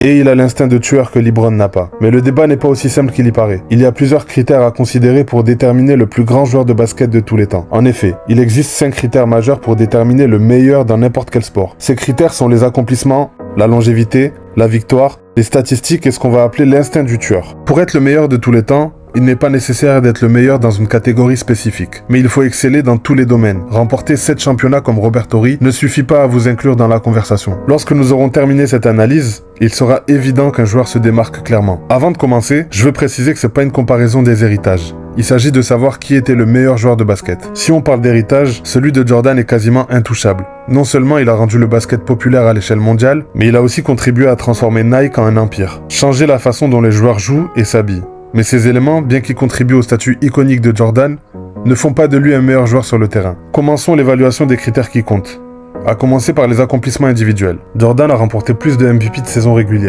Et il a l'instinct de tueur que LeBron n'a pas. Mais le débat n'est pas aussi simple qu'il y paraît. Il y a plusieurs critères à considérer pour déterminer le plus grand joueur de basket de tous les temps. En effet, il existe 5 critères majeurs pour déterminer le meilleur dans n'importe quel sport. Ces critères sont les accomplissements, la longévité, la victoire, les statistiques et ce qu'on va appeler l'instinct du tueur. Pour être le meilleur de tous les temps, il n'est pas nécessaire d'être le meilleur dans une catégorie spécifique, mais il faut exceller dans tous les domaines. Remporter 7 championnats comme Robert Horry ne suffit pas à vous inclure dans la conversation. Lorsque nous aurons terminé cette analyse, il sera évident qu'un joueur se démarque clairement. Avant de commencer, je veux préciser que c'est pas une comparaison des héritages. Il s'agit de savoir qui était le meilleur joueur de basket. Si on parle d'héritage, celui de Jordan est quasiment intouchable. Non seulement il a rendu le basket populaire à l'échelle mondiale, mais il a aussi contribué à transformer Nike en un empire. Changer la façon dont les joueurs jouent et s'habillent. Mais ces éléments, bien qu'ils contribuent au statut iconique de Jordan, ne font pas de lui un meilleur joueur sur le terrain. Commençons l'évaluation des critères qui comptent. À commencer par les accomplissements individuels. Jordan a remporté plus de MVP de saison régulière.